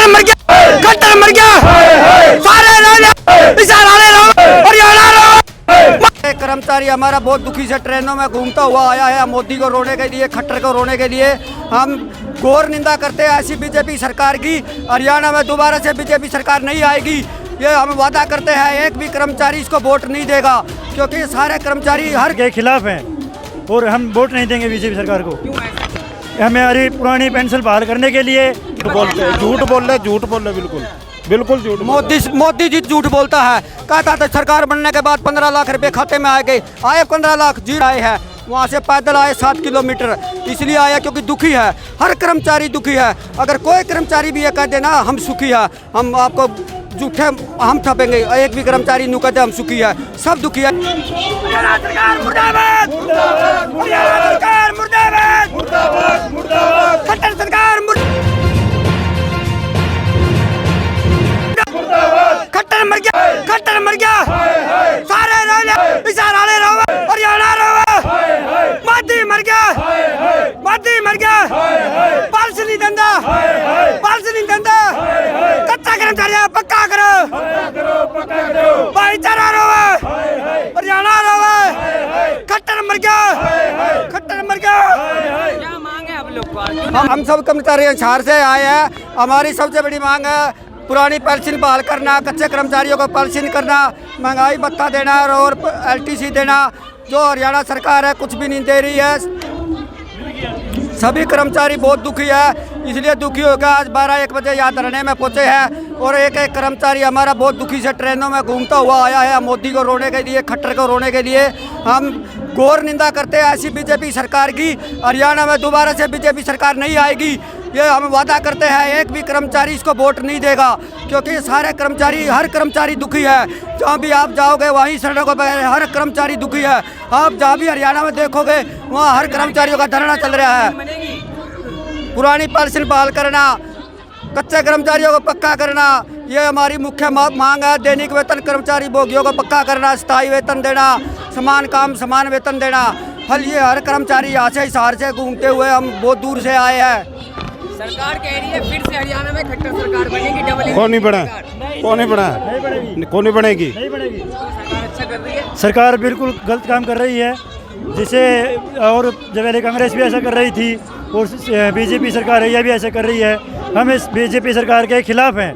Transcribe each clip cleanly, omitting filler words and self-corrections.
खट्टर मर गया, खट्टर मर गया, सारे कर्मचारी हमारा बहुत दुखी से ट्रेनों में घूमता हुआ आया है मोदी को रोने के लिए, खट्टर को रोने के लिए। हम घोर निंदा करते हैं ऐसी बीजेपी सरकार की। हरियाणा में दोबारा से बीजेपी सरकार नहीं आएगी, ये हम वादा करते हैं। एक भी कर्मचारी इसको वोट नहीं देगा, क्योंकि सारे कर्मचारी हर के खिलाफ हैं और हम वोट नहीं देंगे बीजेपी सरकार को। हमारी पुरानी पेंशन बहाल करने के लिए झूठ बोल रहे बिल्कुल बिल्कुल झूठ। मोदी जी झूठ बोलता है। कहता था सरकार बनने के बाद 15 लाख रुपए खाते में आए 15 लाख जी आए हैं। वहाँ से पैदल आए 7 किलोमीटर, इसलिए आया क्योंकि दुखी है। हर कर्मचारी दुखी है। अगर कोई कर्मचारी भी ये कह देना हम सुखी है, हम आपको झूठे हम ठपेंगे। एक भी कर्मचारी नु कहते हम सुखी है, सब दुखी है। सरकार मुर्दाबाद, सरकार मुर्दाबाद, खट्टर सरकार खट्टर मर गया, खट्टर मर गया, सारे हरियाणा मोदी मर गया, मोदी मर गया, पालस नहीं धंधा, पालस नहीं धंधा, कच्चा कर्मचारी पक्का करो, भाईचारा रोवे, हरियाणा रोवे, खट्टर मर गया, खट्टर मर गया। क्या मांग है आप लोग को? हम सब कर्मचारी शहर से आए हैं। हमारी सबसे बड़ी मांग है पुरानी पेंशन बहाल करना, कच्चे कर्मचारियों को पेंशन करना, महंगाई भत्ता देना और LTC देना। जो हरियाणा सरकार है कुछ भी नहीं दे रही है। सभी कर्मचारी बहुत दुखी है, इसलिए दुखी होकर आज 12-1 बजे यहाँ धरने में पहुँचे हैं। और एक एक कर्मचारी हमारा बहुत दुखी से ट्रेनों में घूमता हुआ आया है मोदी को रोने के लिए, खट्टर को रोने के लिए। हम घोर निंदा करते हैं ऐसी बीजेपी सरकार की। हरियाणा में दोबारा से बीजेपी सरकार नहीं आएगी, ये हम वादा करते हैं। एक भी कर्मचारी इसको वोट नहीं देगा, क्योंकि सारे कर्मचारी हर कर्मचारी दुखी है। जहाँ भी आप जाओगे वहीं सड़कों पर हर कर्मचारी दुखी है। आप जहाँ भी हरियाणा में देखोगे वहाँ हर कर्मचारियों का धरना चल रहा है। पुरानी पेंशन बहाल करना, कच्चे कर्मचारियों को पक्का करना, ये हमारी मुख्य मांग है। दैनिक वेतन कर्मचारी भोगियों को पक्का करना, स्थायी वेतन देना, समान काम समान वेतन देना। फल ये हर कर्मचारी यहाँ से हिसार से घूमते हुए हम बहुत दूर से आए हैं। सरकार कह रही है फिर से हरियाणा में खट्टर सरकार बनेगी, डबल कौन नहीं बना, कौन नहीं बना, कौन नहीं बनेगी। सरकार अच्छा कर रही है। सरकार बिल्कुल गलत काम कर रही है, जिसे और जब पहले कांग्रेस भी ऐसा कर रही थी और बीजेपी सरकार है यह भी ऐसा कर रही है। हम इस बीजेपी सरकार के खिलाफ हैं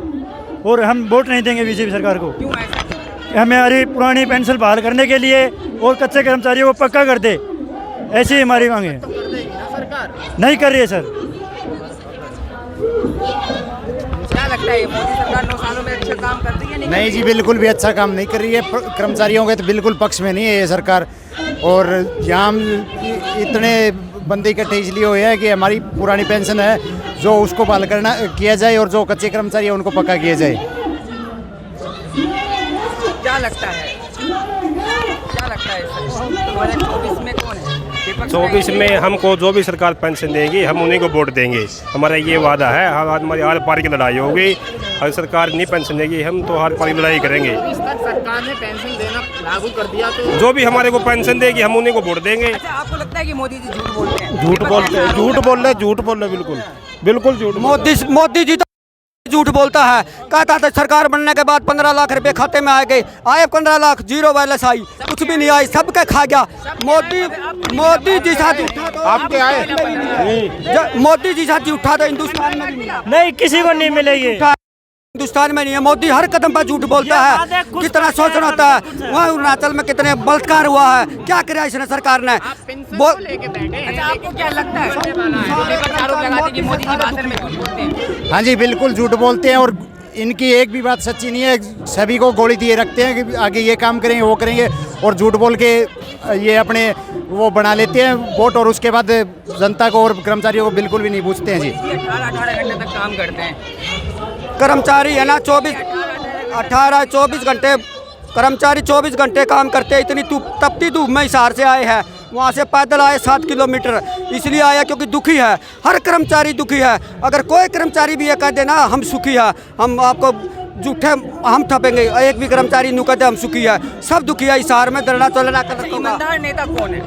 और हम वोट नहीं देंगे बीजेपी सरकार को। क्यों ऐसा? हमारी पुरानी पेंशन बहाल करने के लिए और कच्चे कर्मचारियों को पक्का कर दे, ऐसी हमारी मांग है। नहीं कर रही है सर। क्या लगता है मोदी सरकार 9 सालों में अच्छा काम कर रही है? नहीं जी, बिल्कुल भी अच्छा काम नहीं कर रही है। कर्मचारियों के तो बिल्कुल पक्ष में नहीं है ये सरकार। और यहाँ इतने बंदे इकट्ठे इसलिए हुए हैं कि हमारी पुरानी पेंशन है जो उसको बहाल करना किया जाए और जो कच्चे कर्मचारी है उनको पक्का किया जाए। क्या लगता है, क्या लगता है 2024 में कौन है? 24 में हमको जो भी सरकार पेंशन देगी हम उन्हीं को वोट देंगे। हमारा ये वादा है। हमारी हर पारी की लड़ाई होगी। अगर सरकार नहीं पेंशन देगी हम तो हर पारी लड़ाई करेंगे। इस तक सरकार ने पेंशन देना लागू कर दिया तो जो भी हमारे को पेंशन देगी हम उन्हीं को वोट देंगे। अच्छा, आपको लगता है कि मोदी जी झूठ बोलते हैं? झूठ बोल रहे बिल्कुल बिल्कुल झूठ। मोदी जी तो झूठ बोलता है। कहता था सरकार बनने के बाद 15 लाख रुपए खाते में आए 15 लाख, जीरो बैलेंस आई, कुछ भी नहीं आई, सबके खा गया। मोदी जी साथ उठा तो आपके आए मोदी जी साथ उठा तो हिंदुस्तान में नहीं, किसी को नहीं मिलेगी। हिंदुस्तान में नहीं है। मोदी हर कदम पर झूठ बोलता है। कितना शोषण होता है वहाँ अरुणाचल में, कितने बलात्कार हुआ है, क्या किया इसने सरकार ने। अच्छा, आपको क्या लगता है आरोप लगाते कि मोदी जी भाषण में झूठ बोलते हैं? हाँ जी, बिल्कुल झूठ बोलते हैं और इनकी एक भी बात सच्ची नहीं है। सभी को गोली दिए रखते हैं कि आगे ये काम करेंगे वो करेंगे और झूठ बोल के ये अपने वो बना लेते हैं वोट और उसके बाद जनता को और कर्मचारियों को बिल्कुल भी नहीं पूछते हैं जी। 18 घंटे तक काम करते हैं कर्मचारी है ना, 24 घंटे कर्मचारी 24 घंटे काम करते हैं। इतनी तपती धूप में हिसार से आए हैं, वहाँ से पैदल आए 7 किलोमीटर, इसलिए आया क्योंकि दुखी है। हर कर्मचारी दुखी है। अगर कोई कर्मचारी भी ये कह देना हम सुखी है, हम आपको झूठे हम ठपेंगे। एक भी कर्मचारी नु कहते हम सुखी है, सब दुखी है। हिसार में धरना चलना कर। ईमानदार नेता कौन है?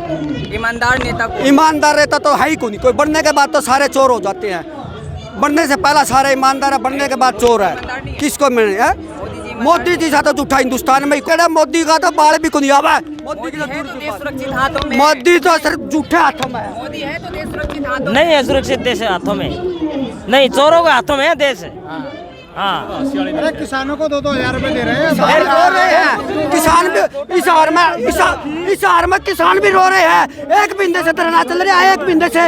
ईमानदार नेता ईमानदार रहता तो है ही कोई नहीं। कोई बनने के बाद तो सारे चोर हो जाते हैं। बनने से पहला सारा ईमानदार है, बनने के बाद चोर है। किसको मिले है? मोदी जी सा तो झूठा हिंदुस्तान में कड़ा, मोदी का तो बाल भी कुनियावा है। मोदी की तो है तो देश सुरक्षित हाथों में। मोदी तो सिर्फ झूठे हाथों में है। मोदी है तो देश सुरक्षित हाथों में। नहीं है सुरक्षित देश हाथों में, नहीं चोरों के हाथों में है देश। हाँ अरे किसानों को 2-2 हज़ार रुपए दे रहे हैं। रो रहे हैं किसान भी, इस हार में किसान भी रो रहे हैं। एक बिंदे से धरना चल रहा है, एक बिंदे से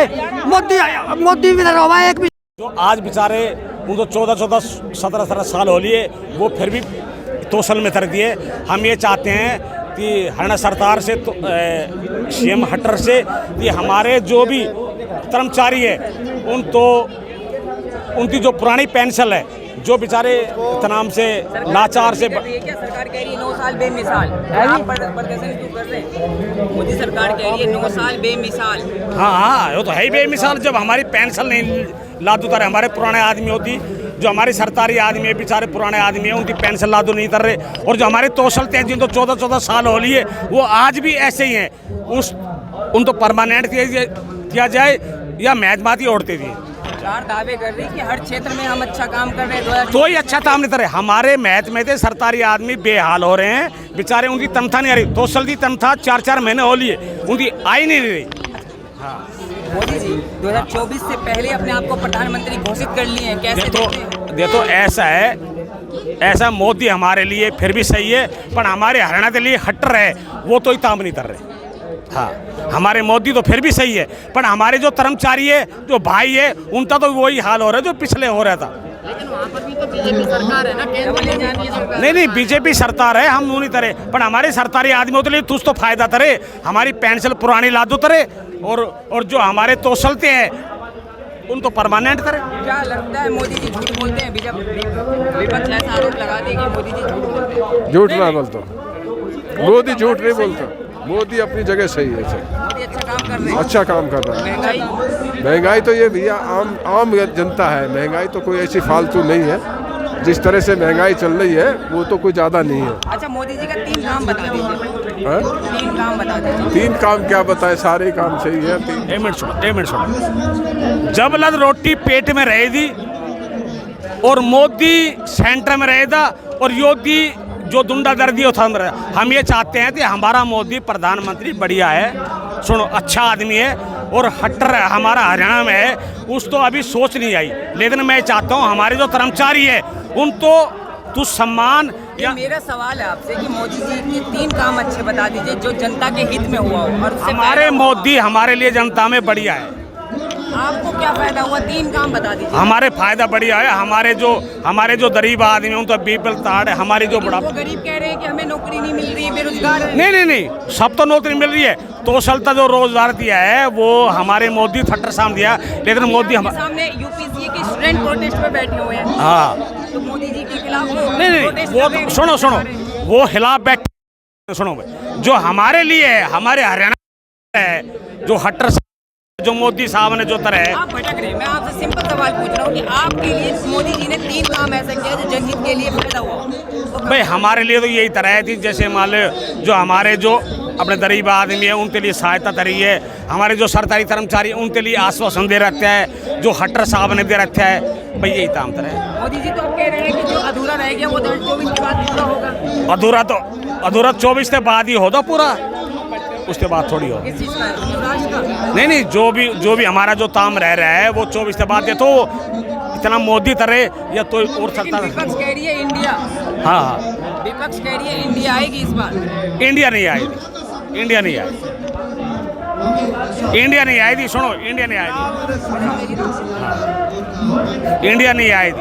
मोदी भी रोवा है। एक जो आज बेचारे उनको 14-14, 17-17 साल हो लिए, वो फिर भी तोसल में कर दिए। हम ये चाहते हैं कि हरियाणा सरकार से तो सीएम खट्टर से कि हमारे जो भी कर्मचारी है उनकी जो पुरानी पेंशन है, जो बेचारे तनाम से लाचार से क्या सरकार कह रही है 9 साल बेमिसाल, आप प्रदर्शन क्यों कर रहे हैं? मोदी सरकार कह रही है 9 साल बेमिसाल। हाँ वो तो है ही बेमिसाल। जब हमारी पेंशन नहीं लागू कर रहे, हमारे पुराने आदमी होती, जो हमारे सरकारी आदमी है, बेचारे पुराने आदमी है, उनकी पेंशन लागू नहीं कर रहे। और जो हमारे तोसलते हैं जिनको 14-14 साल हो लिए, वो आज भी ऐसे ही हैं। उनको परमानेंट किया जाए या महजमाती ओढ़ते दिए। सरकार दावे कर रही है कि हर क्षेत्र में हम अच्छा काम कर रहे हैं। तो ही अच्छा काम नहीं कर रहे। हमारे महत में थे सरकारी आदमी बेहाल हो रहे हैं बेचारे, उनकी तनख्वाह नहीं आ रही। तोसल की तनख्वाह 4-4 महीने हो लिए, उनकी आई नहीं रही। मोदी जी 2024 से पहले अपने आप को प्रधानमंत्री घोषित कर लिए हैं, कैसे देखो ऐसा है, ऐसा मोदी हमारे लिए फिर भी सही है, पर हमारे हरियाणा के लिए खट्टर है, वो तो ही काम नहीं कर रहे। हाँ हमारे मोदी तो फिर भी सही है, पर हमारे जो कर्मचारी है, जो भाई है, उनका तो वही हाल हो रहा है जो पिछले हो रहा था। लेकिन वहाँ पर भी तो बीजेपी सरकार है ना, केंद्र में। नहीं बीजेपी सरकार है, हम नहीं तरे, पर हमारे सरकारी आदमियों के लिए तुझ तो फायदा तरे। हमारी पेंशन पुरानी लादो तरे, और जो हमारे तोसलते हैं उनको परमानेंट करे। क्या लगता है मोदी जी झूठ बोलते हैं? विपक्ष ऐसा आरोप लगाते हैं कि मोदी जी झूठ बोलते हैं। झूठ ना बोलता, मोदी झूठ नहीं बोलता। मोदी अपनी जगह सही है, मोदी अच्छा काम कर रहे हैं। अच्छा काम कर रहा है। महंगाई तो ये भैया आम जनता है, महंगाई तो कोई ऐसी फालतू नहीं है। जिस तरह से महंगाई चल रही है वो तो कोई ज़्यादा नहीं है। अच्छा मोदी जी का 3 काम बता दीजिए। है? 3 काम बता दीजिए। 3 काम क्या बताए, सारे काम सही है। 1 मिनट सुनो। जब लद रोटी पेट में रहेगी और मोदी सेंटर में रहेगा और योगी जो दुंडा दर्दी होता है, हम ये चाहते हैं कि हमारा मोदी प्रधानमंत्री बढ़िया है, सुनो अच्छा आदमी है, और खट्टर हमारा हरियाणा में है, उस तो अभी सोच नहीं आई। लेकिन मैं चाहता हूँ हमारे जो कर्मचारी है उनको तो सम्मान। या मेरा सवाल है आपसे कि मोदी जी के 3 काम अच्छे बता दीजिए जो जनता के हित में हुआ हो। और हमारे मोदी हमारे लिए जनता में बढ़िया है। आपको क्या फायदा हुआ? 3 काम बता दीजिए। हमारे फायदा बढ़िया है। हमारे जो गरीब आदमी हैं उनका बीपीएल कार्ड है, हमारी जो बड़ा वो गरीब कह रहे हैं कि हमें नौकरी नहीं मिल रही, बेरोजगार है। नहीं सब तो नौकरी मिल रही है। तो सलता जो रोजगार दिया है वो हमारे मोदी खट्टर साहब दिया, लेकिन मोदी हमारे सामने यूपीसीए के स्टूडेंट प्रोटेस्ट पे बैठे हुए हैं। हाँ तो मोदी जी के खिलाफ नहीं वो तो सुनो वो खिलाफ बैठ सुनो, जो हमारे लिए है, हमारे हरियाणा है, जो खट्टर जो मोदी साहब ने जो तरह। आप भटक रहे हैं। मैं आपसे सिंपल सवाल पूछ रहा हूँ कि आपके लिए मोदी जी ने 3 काम ऐसा किया जो जनहित के लिए फायदा हुआ। भाई हमारे लिए तो यही तरह थी, जैसे मान लो जो हमारे जो अपने गरीब आदमी है उनके लिए सहायता करी है, हमारे जो सरकारी कर्मचारी उनके लिए आश्वासन दे रखा है, जो खट्टर साहब ने दे रखा है। भाई यही काम तरह है। मोदी जी तो अब कह रहे हैं कि जो अधूरा रह गया वो 2024 के बाद पूरा होगा। अधूरा 24 के बाद ही होगा पूरा, उसके बाद थोड़ी हो। किस चीज़ का? नहीं जो भी हमारा जो काम रह रहा है वो 24 के बाद। ये तो इतना मोदी तरह या तो और सकता। विपक्ष कह रही है इंडिया। हाँ विपक्ष कह रही है इंडिया आएगी इस बार। इंडिया नहीं आएगी। इंडिया नहीं आएगी। सुनो इंडिया नहीं आएगी। इंडिया नहीं आएगी।